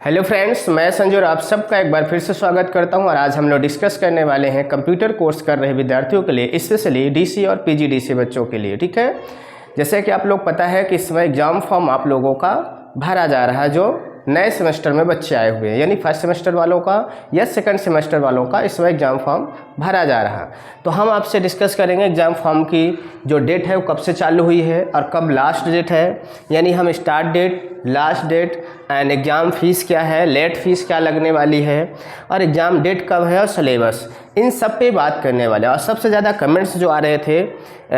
Hello friends, मैं संजय और आप सबका एक बार फिर से स्वागत करता हूं। और आज हम लोग डिस्कस करने वाले हैं कंप्यूटर कोर्स कर रहे विद्यार्थियों के लिए, स्पेशली डीसी और पीजीडीसी बच्चों के लिए। ठीक है, जैसे कि आप लोग पता है कि इस समय एग्जाम फॉर्म आप लोगों का भरा जा रहा है, जो नए सेमेस्टर में बच्चे आए हुए हैं, यानी फर्स्ट सेमेस्टर वालों का या सेकंड सेमेस्टर वालों का इस समय एग्जाम फॉर्म भरा जा रहा है। तो हम आपसे डिस्कस करेंगे एग्जाम फॉर्म की जो डेट है वो कब से चालू हुई है और कब लास्ट डेट है, यानी हम start date, last date and exam fees क्या है, लेट फीस क्या लगने वाली है और एग्ज़ाम डेट कब है और सिलेबस, इन सब पे बात करने वाले हैं। और सबसे ज़्यादा कमेंट्स जो आ रहे थे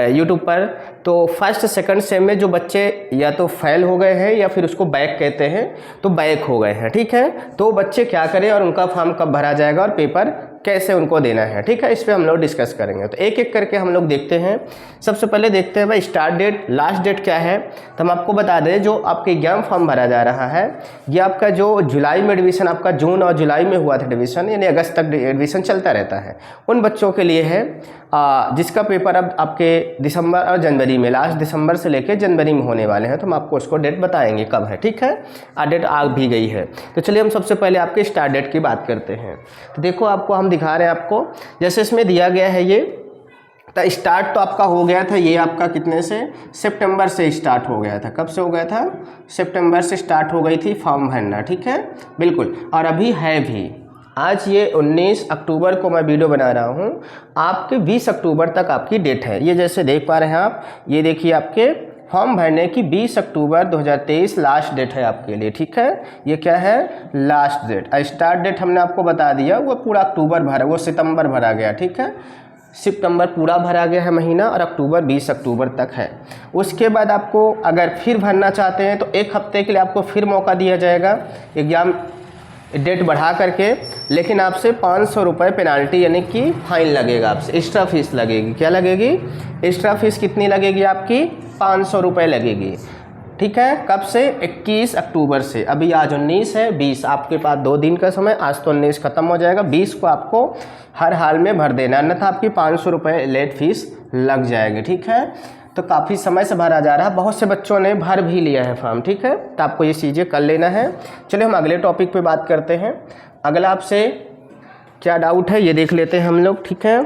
यूट्यूब पर, तो फर्स्ट सेकंड सेम में जो बच्चे या तो फेल हो गए हैं या फिर उसको बैक कहते हैं, तो बैक हो गए हैं। ठीक है, तो बच्चे क्या करें और उनका फॉर्म कब भरा जाएगा और पेपर कैसे उनको देना है। ठीक है, इस पर हम लोग डिस्कस करेंगे। तो एक एक करके हम लोग देखते हैं। सबसे पहले देखते हैं भाई स्टार्ट डेट, लास्ट डेट क्या है। तो हम आपको बता दें, जो आपके एग्जाम फॉर्म भरा जा रहा है ये आपका जो जुलाई में एडमिशन, आपका जून और जुलाई में हुआ था एडमिशन, यानी अगस्त तक एडमिशन चलता रहता है, उन बच्चों के लिए है जिसका पेपर अब आपके दिसंबर और जनवरी में, लास्ट दिसंबर से लेकर जनवरी में होने वाले हैं। तो हम आपको उसको डेट बताएंगे कब है। ठीक है, डेट आ भी गई है। तो चलिए हम सबसे पहले आपके स्टार्ट डेट की बात करते हैं। तो देखो, आपको हम दिखा रहे हैं, आपको जैसे इसमें दिया गया है ये, तो स्टार्ट तो आपका हो गया था, ये आपका कितने से, सितंबर से स्टार्ट हो गया था। कब से हो गया था? सितंबर से स्टार्ट हो गई थी फॉर्म भरना। ठीक है, बिल्कुल। और अभी है भी, आज ये 19 अक्टूबर को मैं वीडियो बना रहा हूँ, आपके 20 अक्टूबर तक आपकी डेट है। ये जैसे देख पा रहे हैं आप, ये देखिए आपके फॉर्म भरने की 20 अक्टूबर 2023 लास्ट डेट है आपके लिए। ठीक है, ये क्या है? Last date. स्टार्ट डेट हमने आपको बता दिया, वो पूरा अक्टूबर भरा, वो सितंबर भरा गया। ठीक है, सितंबर पूरा भरा गया है महीना और अक्टूबर 20 अक्टूबर तक है। उसके बाद आपको अगर फिर भरना चाहते हैं तो एक हफ्ते के लिए आपको फिर मौका दिया जाएगा एग्ज़ाम डेट बढ़ा करके, लेकिन आपसे 500 रुपये पेनाल्टी यानी कि फाइन लगेगा, आपसे एक्स्ट्रा फीस लगेगी। क्या लगेगी? एक्स्ट्रा फीस कितनी लगेगी आपकी? 500 रुपये लगेगी। ठीक है, कब से? 21 अक्टूबर से। अभी आज 19 है, 20 आपके पास 2 दिन का समय, आज तो 19 खत्म हो जाएगा, 20 को आपको हर हाल में भर देना, अन्यथा आपकी 500 रुपये लेट फीस लग जाएगी। ठीक है, तो काफ़ी समय से भरा जा रहा है, बहुत से बच्चों ने भर भी लिया है फॉर्म। ठीक है, तो आपको ये चीज़ें कर लेना है। चलिए हम अगले टॉपिक पे बात करते हैं। अगला आपसे क्या डाउट है ये देख लेते हैं हम लोग। ठीक है,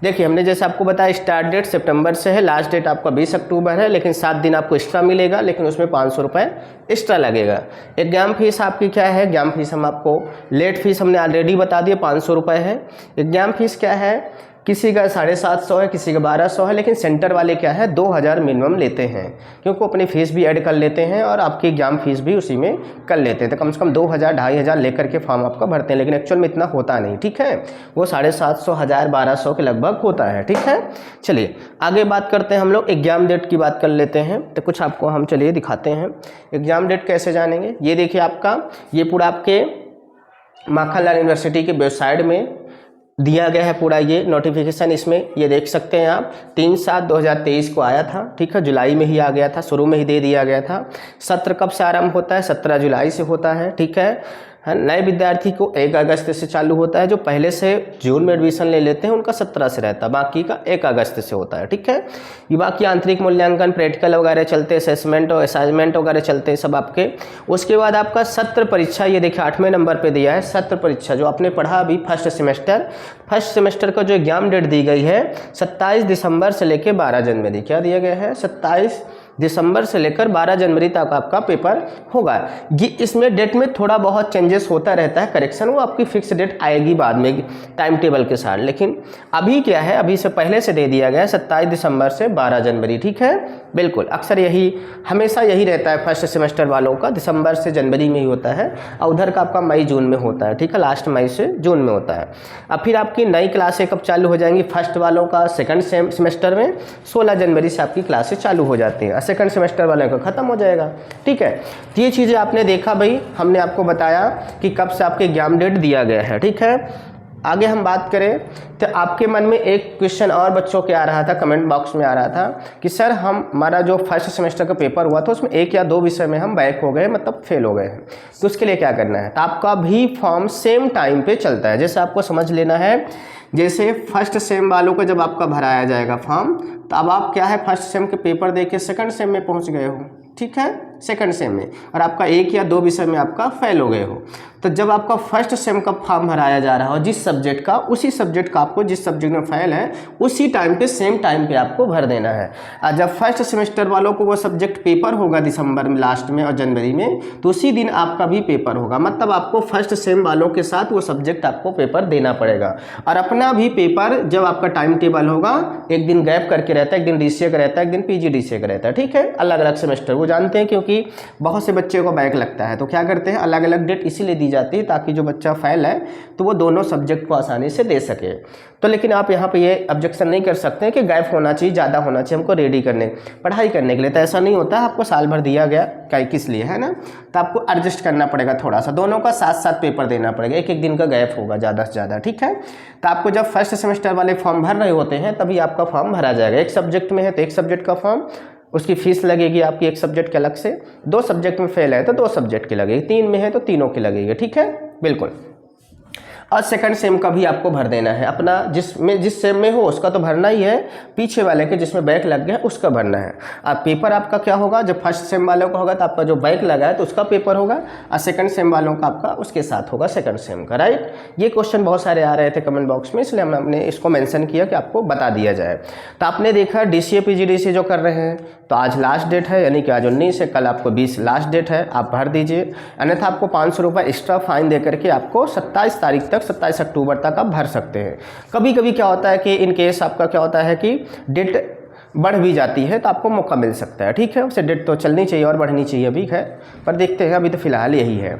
देखिए हमने जैसे आपको बताया स्टार्ट डेट सितंबर से है, लास्ट डेट आपका 20 अक्टूबर है, लेकिन 7 दिन आपको एक्स्ट्रा मिलेगा, लेकिन उसमें 500 रुपये एक्स्ट्रा लगेगा। एग्जाम फीस आपकी क्या है? एग्जाम फीस हम आपको, लेट फीस हमने ऑलरेडी बता दिया 500 रुपये है। एग्जाम फीस क्या है? किसी का 750 है, किसी का 1200 है, लेकिन सेंटर वाले क्या है 2000 मिनिमम लेते हैं, क्योंकि अपनी फ़ीस भी ऐड कर लेते हैं और आपकी एग्जाम फीस भी उसी में कर लेते हैं। तो कम से कम 2000 2500 लेकर के फॉर्म आपका भरते हैं, लेकिन एक्चुअल में इतना होता नहीं। ठीक है, वो 750 1000 1200 के लगभग होता है। ठीक है, चलिए आगे बात करते हैं हम लोग, एग्जाम डेट की बात कर लेते हैं। तो कुछ आपको हम चलिए दिखाते हैं एग्जाम डेट कैसे जानेंगे। ये देखिए आपका, ये पूरा आपके माखनलाल यूनिवर्सिटी के वेबसाइट में दिया गया है पूरा ये नोटिफिकेशन। इसमें ये देख सकते हैं आप, 3/7/2023 को आया था। ठीक है, जुलाई में ही आ गया था, शुरू में ही दे दिया गया था। सत्र कब से आरंभ होता है? 17 जुलाई से होता है। ठीक है, नए विद्यार्थी को 1 अगस्त से चालू होता है, जो पहले से जून में एडमिशन ले लेते हैं उनका 17 से रहता है, बाकी का 1 अगस्त से होता है। ठीक है, ये बाकी आंतरिक मूल्यांकन, प्रैक्टिकल वगैरह चलते, असेसमेंट और असाइनमेंट वगैरह चलते हैं सब आपके। उसके बाद आपका सत्र परीक्षा, ये देखिए 8वें नंबर पे दिया है सत्र परीक्षा, जो आपने पढ़ा अभी फर्स्ट सेमेस्टर का जो एग्जाम डेट दी गई है 27 दिसंबर से लेकर 12 जनवरी। क्या दिया गया है? 27 दिसंबर से लेकर 12 जनवरी तक आपका पेपर होगा। ये इसमें डेट में थोड़ा बहुत चेंजेस होता रहता है, करेक्शन, वो आपकी फिक्स डेट आएगी बाद में टाइम टेबल के साथ, लेकिन अभी क्या है, अभी से पहले से दे दिया गया है 27 दिसंबर से 12 जनवरी। ठीक है, बिल्कुल, अक्सर यही हमेशा यही रहता है फर्स्ट सेमेस्टर वालों का, दिसंबर से जनवरी में ही होता है, और उधर का आपका मई जून में होता है। ठीक है, लास्ट मई से जून में होता है। अब फिर आपकी नई क्लासें कब चालू हो जाएंगी? फर्स्ट वालों का सेकंड सेमेस्टर में 16 जनवरी से आपकी क्लासें चालू हो जाती हैं, सेकंड सेमेस्टर वाले का खत्म हो जाएगा। ठीक है, तो ये चीज़ें आपने देखा भाई, हमने आपको बताया कि कब से आपके एग्जाम डेट दिया गया है। ठीक है, आगे हम बात करें तो आपके मन में एक क्वेश्चन और बच्चों के आ रहा था, कमेंट बॉक्स में आ रहा था कि सर हमारा जो फर्स्ट सेमेस्टर का पेपर हुआ था उसमें 1 या 2 विषय में हम बैक हो गए, मतलब फेल हो गए हैं, तो उसके लिए क्या करना है? तो आपका भी फॉर्म सेम टाइम पे चलता है। जैसे आपको समझ लेना है, जैसे फर्स्ट सेम वालों को जब आपका भराया जाएगा फॉर्म, तो अब आप क्या है, फर्स्ट सेम के पेपर दे के सेकंड सेम में पहुंच गए हो। ठीक है, सेकंड सेम में, और आपका 1 या 2 विषय में आपका फेल हो गए हो, तो जब आपका फर्स्ट सेम का फॉर्म भराया जा रहा हो जिस सब्जेक्ट का, उसी सब्जेक्ट का आपको जिस सब्जेक्ट में फेल है उसी टाइम पे सेम टाइम पे आपको भर देना है। और जब फर्स्ट सेमेस्टर वालों को वो सब्जेक्ट पेपर होगा दिसंबर में लास्ट में और जनवरी में, तो उसी दिन आपका भी पेपर होगा। मतलब आपको फर्स्ट सेम वालों के साथ वो सब्जेक्ट आपको पेपर देना पड़ेगा। और अपना भी पेपर जब आपका टाइम टेबल होगा, एक दिन गैप करके रहता है, एक दिन डीसीए का रहता है, एक दिन पीजीडीसीए का रहता है, ठीक है, अलग अलग सेमेस्टर। वो जानते हैं क्योंकि बहुत से बच्चे को बैक लगता है, तो क्या करते हैं अलग अलग डेट इसीलिए दी जाती है ताकि जो बच्चा फेल है तो वो दोनों सब्जेक्ट को आसानी से दे सके। तो लेकिन आप यहाँ पे ये ऑब्जेक्शन नहीं कर सकते हैं कि गैप होना चाहिए, ज़्यादा होना चाहिए हमको रेडी करने पढ़ाई करने के लिए, तो ऐसा नहीं होता है। आपको साल भर दिया गया क्या किस लिए है ना, तो आपको एडजस्ट करना पड़ेगा थोड़ा सा, दोनों का साथ साथ पेपर देना पड़ेगा, एक एक दिन का गैप होगा ज़्यादा से ज़्यादा, ठीक है। तो आपको जब फर्स्ट सेमेस्टर वाले फॉर्म भर रहे होते हैं तभी आपका फॉर्म भरा जाएगा। एक सब्जेक्ट में है तो एक सब्जेक्ट का फॉर्म, उसकी फीस लगेगी आपकी एक सब्जेक्ट के अलग से, 2 सब्जेक्ट में फेल है तो 2 सब्जेक्ट की लगेगी, 3 में है तो तीनों की लगेगी, ठीक है, बिल्कुल। और सेकंड सेम का भी आपको भर देना है अपना, जिस सेम में हो उसका तो भरना ही है, पीछे वाले के जिसमें बैक लग गया उसका भरना है। अब पेपर आपका क्या होगा, जब फर्स्ट सेम वालों का होगा तो आपका जो बैक लगा है तो उसका पेपर होगा, और सेकंड सेम वालों का आपका उसके साथ होगा सेकंड सेम का, राइट। ये क्वेश्चन बहुत सारे आ रहे थे कमेंट बॉक्स में, इसलिए हमने इसको मेंशन किया कि आपको बता दिया जाए। तो आपने देखा डीसीए पीजीडीसीए जो कर रहे हैं, तो आज लास्ट डेट है, यानी कि आज 19 है, कल आपको 20 लास्ट डेट है, आप भर दीजिए, अन्यथा आपको 500 रुपये एक्स्ट्रा फाइन दे करके आपको 27 तारीख तक 27 अक्टूबर तक आप भर सकते हैं। कभी कभी क्या होता है कि इन केस आपका क्या होता है कि डेट बढ़ भी जाती है तो आपको मौका मिल सकता है, ठीक है, उससे डेट तो चलनी चाहिए और बढ़नी चाहिए अभी है, पर देखते हैं, अभी तो फिलहाल यही है।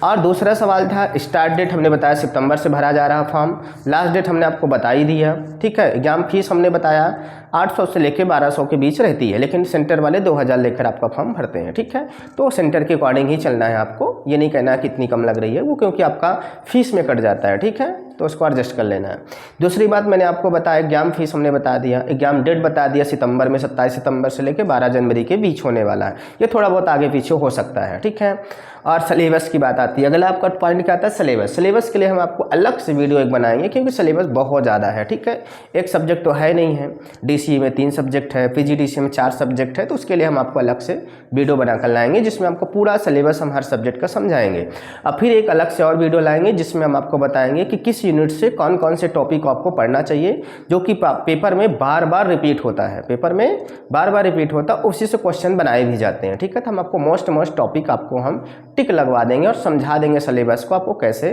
और दूसरा सवाल था स्टार्ट डेट, हमने बताया सितंबर से भरा जा रहा फॉर्म, लास्ट डेट हमने आपको बता ही दी है, ठीक है। एग्जाम फीस हमने बताया 800 से लेकर 1200 के बीच रहती है, लेकिन सेंटर वाले 2000 लेकर आपका फॉर्म भरते हैं, ठीक है। तो सेंटर के अकॉर्डिंग ही चलना है आपको, ये नहीं कहना कि इतनी कम लग रही है, वो क्योंकि आपका फीस में कट जाता है, ठीक है, तो उसको एडजस्ट कर लेना है। दूसरी बात मैंने आपको बताया एग्जाम फीस हमने बता दिया, एग्जाम डेट बता दिया सितंबर में 27 सितंबर से लेकर 12 जनवरी के बीच होने वाला है, ये थोड़ा बहुत आगे पीछे हो सकता है, ठीक है। और सिलेबस की बात आती है, अगला आपका पॉइंट क्या आता है सिलेबस। सिलेबस के लिए हम आपको अलग से वीडियो एक बनाएंगे क्योंकि सिलेबस बहुत ज़्यादा है, ठीक है, एक सब्जेक्ट तो है नहीं है, डीसी में 3 सब्जेक्ट है, पीजीडीसी में 4 सब्जेक्ट है, तो उसके लिए हम आपको अलग से वीडियो बनाकर लाएंगे जिसमें आपको पूरा सिलेबस हम हर सब्जेक्ट का समझाएंगे। और फिर एक अलग से और वीडियो लाएंगे जिसमें हम आपको बताएंगे कि किस यूनिट से कौन कौन से टॉपिक आपको पढ़ना चाहिए, जो कि पेपर में बार बार रिपीट होता है, पेपर में बार बार रिपीट होता है, उसी से क्वेश्चन बनाए भी जाते हैं, ठीक है। तो हम आपको मोस्ट टॉपिक आपको हम टिक लगवा देंगे और समझा देंगे सिलेबस को, आपको कैसे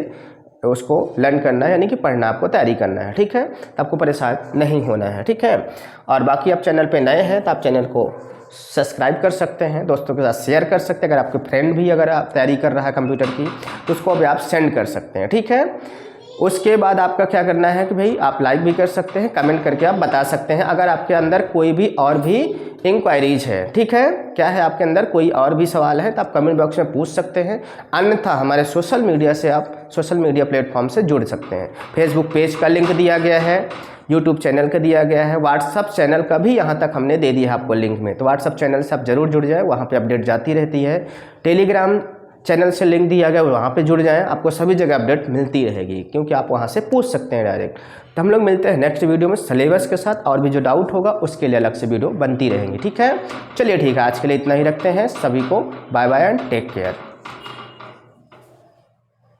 उसको लर्न करना है, यानी कि पढ़ना आपको तैयारी करना है, ठीक है, तो आपको परेशान नहीं होना है, ठीक है। और बाकी आप चैनल पे नए हैं तो आप चैनल को सब्सक्राइब कर सकते हैं, दोस्तों के साथ शेयर कर सकते हैं, अगर आपके फ्रेंड भी अगर आप तैयारी कर रहा है कंप्यूटर की तो उसको भी आप सेंड कर सकते हैं, ठीक है। उसके बाद आपका क्या करना है कि भाई आप लाइक भी कर सकते हैं, कमेंट करके आप बता सकते हैं अगर आपके अंदर कोई भी और भी इंक्वायरीज है, ठीक है, क्या है आपके अंदर कोई और भी सवाल है तो आप कमेंट बॉक्स में पूछ सकते हैं, अन्यथा हमारे सोशल मीडिया से आप सोशल मीडिया प्लेटफॉर्म से जुड़ सकते हैं। फेसबुक पेज का लिंक दिया गया है, यूट्यूब चैनल का दिया गया है, व्हाट्सअप चैनल का भी यहाँ तक हमने दे दिया है आपको लिंक में, तो व्हाट्सअप चैनल से आप जरूर जुड़ जाएँ, वहाँ पर अपडेट जाती रहती है। टेलीग्राम चैनल से लिंक दिया गया, वहाँ पे जुड़ जाएं, आपको सभी जगह अपडेट मिलती रहेगी क्योंकि आप वहाँ से पूछ सकते हैं डायरेक्ट। तो हम लोग मिलते हैं नेक्स्ट वीडियो में सिलेबस के साथ, और भी जो डाउट होगा उसके लिए अलग से वीडियो बनती रहेंगी, ठीक है। चलिए ठीक है, आज के लिए इतना ही रखते हैं, सभी को bye bye and take care.